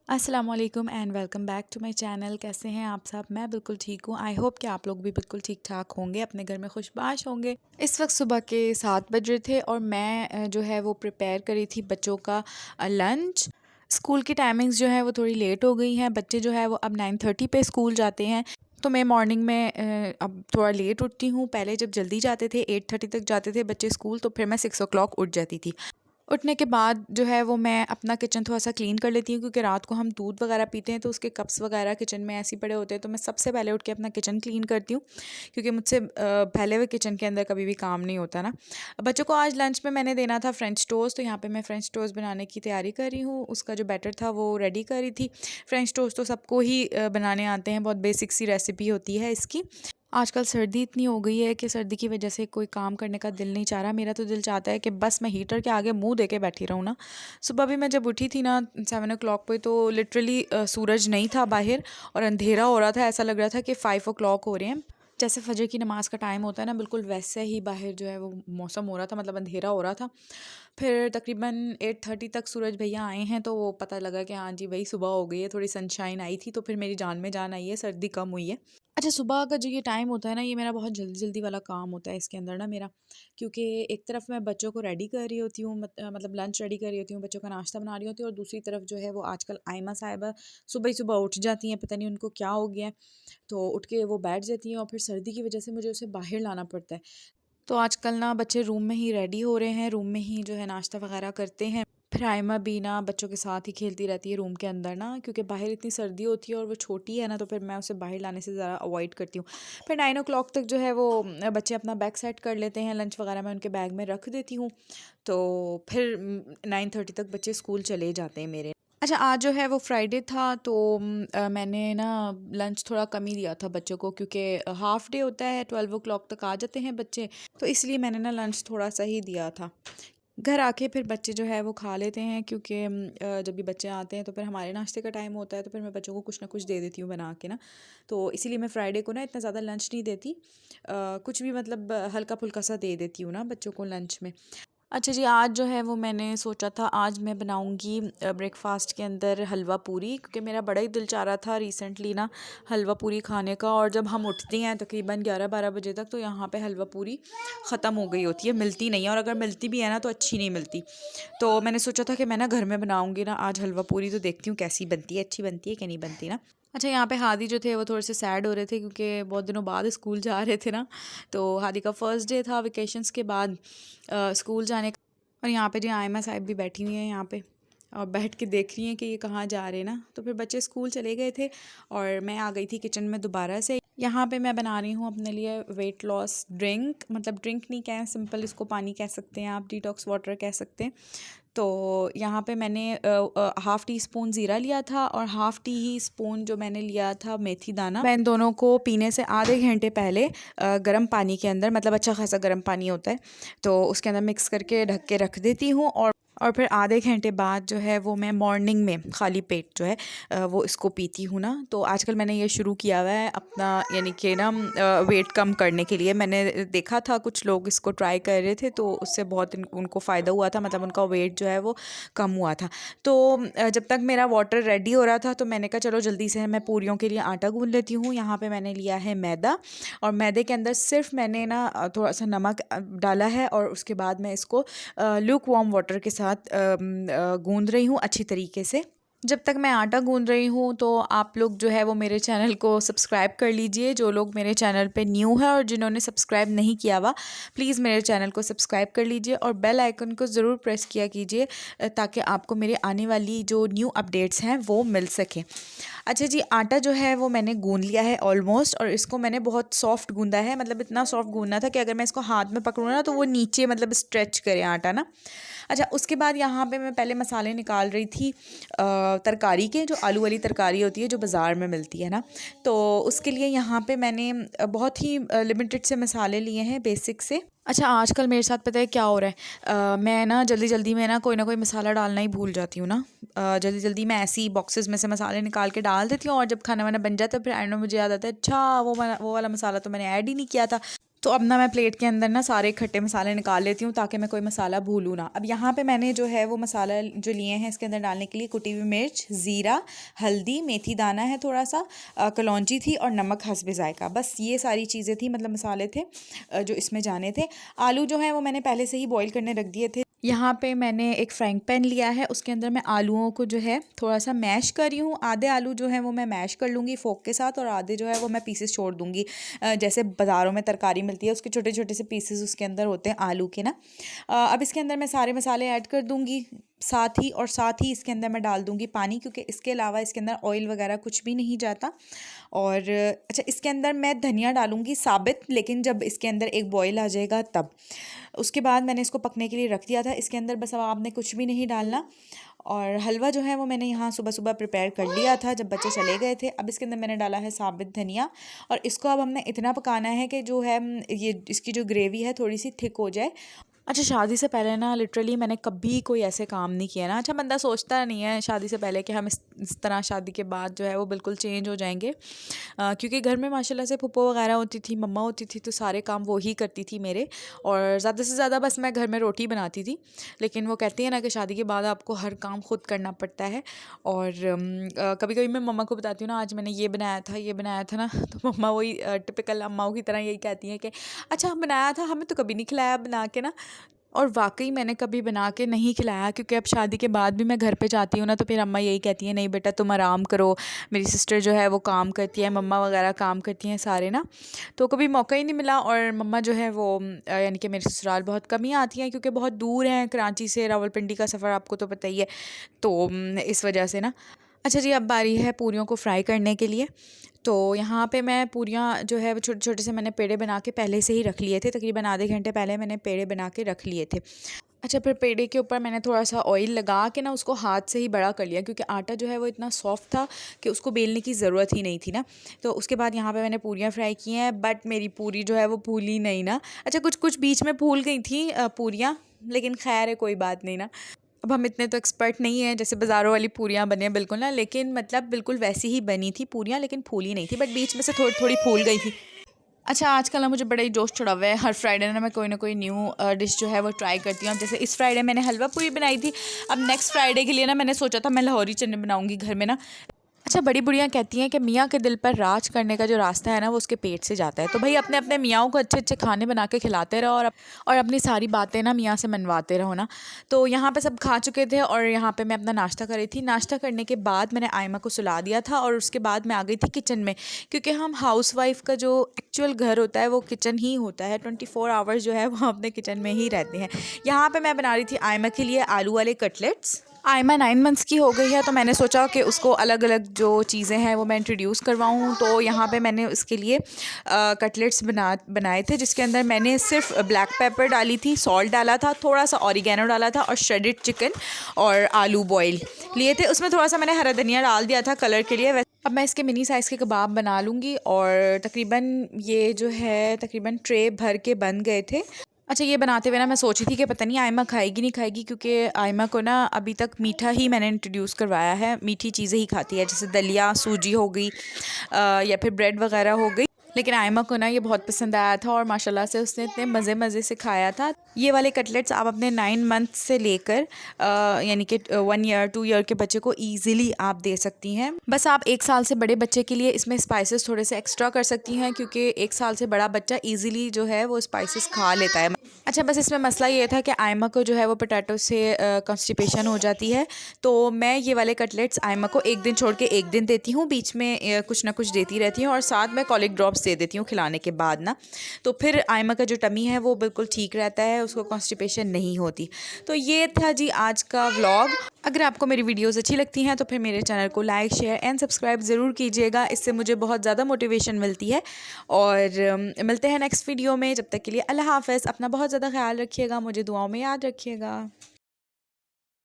अस्सलाम वालेकुम and welcome back to my channel. कैसे हैं आप सब? मैं बिल्कुल ठीक हूँ। आई होप कि आप लोग भी बिल्कुल ठीक ठाक होंगे, अपने घर में खुशबाश होंगे। इस वक्त सुबह के 7 बज रहे थे और मैं जो है वो प्रिपेयर करी थी बच्चों का लंच। स्कूल की टाइमिंग्स जो है वो थोड़ी लेट हो गई हैं। बच्चे जो है वो अब 9:30 पे स्कूल जाते हैं। तो मैं मॉर्निंग में अब थोड़ा लेट उठती हूँ। पहले जब जल्दी जाते थे 8:30 तक जाते थे बच्चे स्कूल, तो फिर मैं 6 o'clock उठ जाती थी। उठने के बाद जो है वो मैं अपना किचन थोड़ा-सा क्लीन कर लेती हूँ, क्योंकि रात को हम दूध वगैरह पीते हैं तो उसके कप्स वगैरह किचन में ऐसे ही पड़े होते हैं। तो मैं सबसे पहले उठ के अपना किचन क्लीन करती हूँ, क्योंकि मुझसे फैले हुए किचन के अंदर कभी भी काम नहीं होता ना। बच्चों को आज लंच में मैंने देना था फ्रेंच टोस्ट, तो यहाँ पे मैं फ्रेंच टोस्ट बनाने की तैयारी कर रही हूँ। उसका जो बैटर था वो रेडी कर रही थी। फ्रेंच टोस्ट तो सबको ही बनाने आते हैं, बहुत बेसिक सी रेसिपी होती है इसकी। आजकल सर्दी इतनी हो गई है कि सर्दी की वजह से कोई काम करने का दिल नहीं चाह रहा। मेरा तो दिल चाहता है कि बस मैं हीटर के आगे मुंह दे के बैठी रहूँ ना। सुबह भी मैं जब उठी थी ना 7 o'clock पे, तो लिटरली सूरज नहीं था बाहर और अंधेरा हो रहा था। ऐसा लग रहा था कि 5 o'clock हो रहे हैं। जैसे फजर की नमाज का टाइम होता है ना, बिल्कुल वैसे ही बाहर जो है वो मौसम हो रहा था, मतलब अंधेरा हो रहा था। फिर तकरीबन 8:30 तक सूरज भैया आए हैं, तो वो पता लगा कि हाँ जी भाई सुबह हो गई है, थोड़ी सनशाइन आई थी, तो फिर मेरी जान में जान आई है, सर्दी कम हुई है। अच्छा, सुबह का जो ये टाइम होता है ना, ये मेरा बहुत जल्दी जल्दी वाला काम होता है इसके अंदर ना मेरा, क्योंकि एक तरफ मैं बच्चों को रेडी कर रही होती हूँ, मतलब लंच रेडी कर रही होती हूँ, बच्चों का नाश्ता बना रही होती हूँ, और दूसरी तरफ जो है वो आजकल आयमा साहिबा सुबह ही सुबह उठ जाती हैं, पता नहीं उनको क्या हो गया है। तो उठ के वो बैठ जाती हैं और फिर सर्दी की वजह से मुझे उसे बाहर लाना पड़ता है। तो आजकल ना बच्चे रूम में ही रेडी हो रहे हैं, रूम में ही जो है नाश्ता वगैरह करते हैं। फिर आयमा भी ना बच्चों के साथ ही खेलती रहती है रूम के अंदर ना, क्योंकि बाहर इतनी सर्दी होती है और वो छोटी है ना, तो फिर मैं उसे बाहर लाने से ज़रा अवॉइड करती हूँ। फिर 9 o'clock तक जो है वो बच्चे अपना बैग सेट कर लेते हैं, लंच वगैरह मैं उनके बैग में रख देती हूँ। तो फिर 9:30 तक बच्चे स्कूल चले जाते हैं मेरे। अच्छा, आज जो है वो फ्राइडे था, तो मैंने ना लंच थोड़ा कम ही दिया था बच्चों को, क्योंकि हाफ डे होता है, 12 o'clock तक आ जाते हैं बच्चे। तो इसलिए मैंने ना लंच थोड़ा सा ही दिया था। घर आके फिर बच्चे जो है वो खा लेते हैं, क्योंकि जब भी बच्चे आते हैं तो फिर हमारे नाश्ते का टाइम होता है, तो फिर मैं बच्चों को कुछ ना कुछ दे देती हूँ बना के ना। तो इसीलिए मैं फ्राइडे को ना इतना ज़्यादा लंच नहीं देती। कुछ भी मतलब हल्का फुल्का सा दे देती हूँ ना बच्चों को लंच में। अच्छा जी, आज जो है वो मैंने सोचा था आज मैं बनाऊंगी ब्रेकफास्ट के अंदर हलवा पूरी, क्योंकि मेरा बड़ा ही दिल चाह रहा था रिसेंटली ना हलवा पूरी खाने का। और जब हम उठते हैं तकरीबन 11-12 बजे तक, तो यहाँ पे हलवा पूरी ख़त्म हो गई होती है, मिलती नहीं है, और अगर मिलती भी है ना तो अच्छी नहीं मिलती। तो मैंने सोचा था कि मैं ना घर में बनाऊंगी ना आज हलवा पूरी, तो देखती हूँ कैसी बनती है, अच्छी बनती है कि नहीं बनती ना। अच्छा, यहाँ पे हादी जो थे वो थोड़े से सैड हो रहे थे, क्योंकि बहुत दिनों बाद स्कूल जा रहे थे ना। तो हादी का फर्स्ट डे था वेकेशंस के बाद स्कूल जाने का। और यहाँ पे जी आयमा साहिब भी बैठी हुई हैं यहाँ पे, और बैठ के देख रही हैं कि ये कहाँ जा रहे हैं ना। तो फिर बच्चे स्कूल चले गए थे और मैं आ गई थी किचन में दोबारा से। यहाँ पे मैं बना रही हूँ अपने लिए वेट लॉस ड्रिंक, मतलब ड्रिंक नहीं कहें, सिंपल इसको पानी कह सकते हैं आप, डिटॉक्स वाटर कह सकते हैं। तो यहाँ पे मैंने हाफ़ टी स्पून ज़ीरा लिया था और हाफ़ टी ही स्पून जो मैंने लिया था मेथी दाना। मैं इन दोनों को पीने से आधे घंटे पहले गर्म पानी के अंदर, मतलब अच्छा खासा गर्म पानी होता है, तो उसके अंदर मिक्स करके ढक के रख देती हूँ। और फिर आधे घंटे बाद जो है वो मैं मॉर्निंग में खाली पेट जो है वो इसको पीती हूँ ना। तो आजकल मैंने ये शुरू किया हुआ है अपना, यानी कि ना वेट कम करने के लिए। मैंने देखा था कुछ लोग इसको ट्राई कर रहे थे, तो उससे बहुत उनको फ़ायदा हुआ था, मतलब उनका वेट जो है वो कम हुआ था। तो जब तक मेरा वाटर रेडी हो रहा था, तो मैंने कहा चलो जल्दी से मैं पूरियों के लिए आटा गूंद लेती हूँ। यहाँ पे मैंने लिया है मैदा, और मैदे के अंदर सिर्फ मैंने ना थोड़ा सा नमक डाला है, और उसके बाद मैं इसको लूक वार्म वाटर के साथ गूंद रही हूँ अच्छी तरीके से। जब तक मैं आटा गूंद रही हूँ, तो आप लोग जो है वो मेरे चैनल को सब्सक्राइब कर लीजिए। जो लोग मेरे चैनल पे न्यू है और जिन्होंने सब्सक्राइब नहीं किया हुआ, प्लीज़ मेरे चैनल को सब्सक्राइब कर लीजिए और बेल आइकन को ज़रूर प्रेस किया कीजिए, ताकि आपको मेरे आने वाली जो न्यू अपडेट्स हैं वो मिल सकें। अच्छा जी, आटा जो है वो मैंने गूंद लिया है ऑलमोस्ट, और इसको मैंने बहुत सॉफ्ट गूंदा है, मतलब इतना सॉफ्ट गूंदना था कि अगर मैं इसको हाथ में पकड़ूँ ना तो वो नीचे मतलब स्ट्रेच करे आटा ना। अच्छा, उसके बाद यहाँ पे मैं पहले मसाले निकाल रही थी तरकारी के, जो आलू वाली तरकारी होती है जो बाज़ार में मिलती है ना। तो उसके लिए यहाँ पे मैंने बहुत ही लिमिटेड से मसाले लिए हैं, बेसिक से। अच्छा, आजकल मेरे साथ पता है क्या हो रहा है, मैं ना जल्दी जल्दी में ना कोई मसाला डालना ही भूल जाती हूँ ना। जल्दी जल्दी मैं ऐसी बॉक्सेस में से मसाले निकाल के डाल देती हूँ, और जब खाना वाना बन जाता है फिर एंड में मुझे याद आता है, अच्छा वो वाला मसाला तो मैंने ऐड ही नहीं किया था। तो अब ना मैं प्लेट के अंदर ना सारे खट्टे मसाले निकाल लेती हूँ ताकि मैं कोई मसाला भूलूँ ना। अब यहाँ पे मैंने जो है वो मसाला जो लिए हैं इसके अंदर डालने के लिए कुटी हुई मिर्च, ज़ीरा, हल्दी, मेथी दाना है थोड़ा सा, कलौंजी थी और नमक हस्बे ज़ायका। बस ये सारी चीज़ें थी, मतलब मसाले थे जो इसमें जाने थे। आलू जो है वो मैंने पहले से ही बॉईल करने रख दिए थे। यहाँ पे मैंने एक फ्राइंग पैन लिया है, उसके अंदर मैं आलूओं को जो है थोड़ा सा मैश कर रही हूँ। आधे आलू जो है वो मैं मैश कर लूँगी फोक के साथ और आधे जो है वो मैं पीसेस छोड़ दूँगी। जैसे बाज़ारों में तरकारी मिलती है उसके छोटे छोटे से पीसेस उसके अंदर होते हैं आलू के ना। अब इसके अंदर मैं सारे मसाले ऐड कर दूँगी साथ ही इसके अंदर मैं डाल दूँगी पानी, क्योंकि इसके अलावा इसके अंदर ऑयल वगैरह कुछ भी नहीं जाता। और अच्छा, इसके अंदर मैं धनिया डालूँगी साबित, लेकिन जब इसके अंदर एक बॉयल आ जाएगा तब। उसके बाद मैंने इसको पकने के लिए रख दिया था। इसके अंदर बस अब आपने कुछ भी नहीं डालना। और हलवा जो है वो मैंने यहाँ सुबह सुबह प्रिपेयर कर लिया था जब बच्चे चले गए थे। अब इसके अंदर मैंने डाला है साबित धनिया और इसको अब हमने इतना पकाना है कि जो है ये इसकी जो ग्रेवी है थोड़ी सी थिक हो जाए। अच्छा, शादी से पहले ना लिटरली मैंने कभी कोई ऐसे काम नहीं किया ना। अच्छा, बंदा सोचता नहीं है शादी से पहले कि हम इस तरह शादी के बाद जो है वो बिल्कुल चेंज हो जाएंगे, क्योंकि घर में माशाल्लाह से फूफो वगैरह होती थी, मम्मा होती थी, तो सारे काम वो ही करती थी मेरे। और ज़्यादा से ज़्यादा बस मैं घर में रोटी बनाती थी। लेकिन वो कहती है ना कि शादी के बाद आपको हर काम खुद करना पड़ता है। और कभी कभी मैं मम्मा को बताती हूँ ना, आज मैंने ये बनाया था ना, तो मम्मा वही टिपिकल अम्माओं की तरह यही कहती हैं कि अच्छा बनाया था, हमें तो कभी नहीं खिलाया बना के ना। और वाक़ई मैंने कभी बना के नहीं खिलाया, क्योंकि अब शादी के बाद भी मैं घर पे जाती हूँ ना तो फिर अम्मा यही कहती हैं, नहीं बेटा तुम आराम करो। मेरी सिस्टर जो है वो काम करती है, मम्मा वगैरह काम करती हैं सारे ना, तो कभी मौका ही नहीं मिला। और मम्मा जो है वो यानी कि मेरे ससुराल बहुत कम ही आती हैं, क्योंकि बहुत दूर हैं, कराची से रावलपिंडी का सफ़र आपको तो पता ही है, तो इस वजह से ना। अच्छा जी, अब बारी है पूरियों को फ्राई करने के लिए। तो यहाँ पे मैं पूरियाँ जो है वो छोटे छोटे से मैंने पेड़े बना के पहले से ही रख लिए थे, तकरीबन आधे घंटे पहले मैंने पेड़े बना के रख लिए थे। अच्छा, फिर पेड़े के ऊपर मैंने थोड़ा सा ऑयल लगा के ना उसको हाथ से ही बड़ा कर लिया, क्योंकि आटा जो है वो इतना सॉफ्ट था कि उसको बेलने की ज़रूरत ही नहीं थी ना। तो उसके बाद यहाँ पे मैंने पूरियाँ फ्राई की हैं, बट मेरी पूरी जो है वो फूली नहीं ना। अच्छा, कुछ कुछ बीच में फूल गई थी पूरियाँ, लेकिन खैर है, कोई बात नहीं ना। अब हम इतने तो एक्सपर्ट नहीं हैं जैसे बाज़ारों वाली पूरियाँ बने बिल्कुल ना, लेकिन मतलब बिल्कुल वैसी ही बनी थी पूरियाँ, लेकिन फूली नहीं थी, बट बीच में से थोड़ी थोड़ी फूल गई थी। अच्छा, आजकल ना मुझे बड़ा ही जोश चढ़ा हुआ है, हर फ्राइडे ना कोई न्यू डिश जो है वो ट्राई करती हूँ। जैसे इस फ्राइडे मैंने हलवा पूरी बनाई थी। अब नेक्स्ट फ्राइडे के लिए ना मैंने सोचा था मैं लाहौरी चने बनाऊँगी घर में ना। अच्छा, बड़ी बुढ़ियाँ कहती हैं कि मियाँ के दिल पर राज करने का जो रास्ता है ना वो उसके पेट से जाता है। तो भाई अपने अपने मियाँओं को अच्छे अच्छे खाने बना के खिलाते रहो और अपनी सारी बातें ना मियाँ से मनवाते रहो ना। तो यहाँ पे सब खा चुके थे और यहाँ पे मैं अपना नाश्ता कर रही थी। नाश्ता करने के बाद मैंने आयमा को सुला दिया था और उसके बाद मैं आ गई थी किचन में, क्योंकि हम हाउसवाइफ का जो एक्चुअल घर होता है वो किचन ही होता है। 24 आवर्स जो है वो अपने किचन में ही रहते हैं। यहाँ पर मैं बना रही थी आयमा के लिए आलू वाले कटलेट्स। आयमा 9 मंथ्स की हो गई है, तो मैंने सोचा कि उसको अलग अलग जो चीज़ें हैं वो मैं इंट्रोड्यूस करवाऊँ। तो यहाँ पे मैंने उसके लिए कटलेट्स बनाए थे, जिसके अंदर मैंने सिर्फ ब्लैक पेपर डाली थी, सॉल्ट डाला था, थोड़ा सा ऑरिगेनो डाला था और श्रेडेड चिकन और आलू बॉयल लिए थे। उसमें थोड़ा सा मैंने हरा धनिया डाल दिया था कलर के लिए। अब मैं इसके मिनी साइज़ के कबाब बना लूँगी और तकरीबन ये जो है तकरीबन ट्रे भर के बन गए थे। अच्छा, ये बनाते हुए ना मैं सोची थी कि पता नहीं आयमा खाएगी नहीं खाएगी, क्योंकि आयमा को ना अभी तक मीठा ही मैंने इंट्रोड्यूस करवाया है, मीठी चीज़ें ही खाती है, जैसे दलिया, सूजी हो गई या फिर ब्रेड वगैरह हो गई। लेकिन आयमा को ना ये बहुत पसंद आया था और माशाल्लाह से उसने इतने मज़े मज़े से खाया था। ये वाले कटलेट्स आप अपने 9 मंथ से लेकर यानी कि 1 ईयर 2 ईयर के बच्चे को ईज़िली आप दे सकती हैं। बस आप 1 साल से बड़े बच्चे के लिए इसमें स्पाइसेस थोड़े से एक्स्ट्रा कर सकती हैं, क्योंकि 1 साल से बड़ा बच्चा ईज़िली जो है वो स्पाइसेस खा लेता है। अच्छा, बस इसमें मसला ये था कि आयमा को जो है वो पोटैटो से कॉन्स्टिपेशन हो जाती है, तो मैं ये वाले कटलेट्स आयमा को एक दिन छोड़ के एक दिन देती हूँ, बीच में कुछ ना कुछ देती रहती हूँ और साथ में कॉलिक ड्रॉप्स दे देती हूँ खिलाने के बाद ना। तो फिर आयमा का जो टमी है वो बिल्कुल ठीक रहता है, उसको कॉन्स्टिपेशन नहीं होती। तो ये था जी आज का व्लॉग। अगर आपको मेरी वीडियोज़ अच्छी लगती हैं तो फिर मेरे चैनल को लाइक, शेयर एंड सब्सक्राइब ज़रूर कीजिएगा, इससे मुझे बहुत ज़्यादा मोटिवेशन मिलती है। और मिलते हैं नेक्स्ट वीडियो में, जब तक के लिए अल्लाह हाफ़िज़। अपना बहुत ज़्यादा ख्याल रखिएगा, मुझे दुआओं में याद रखिएगा।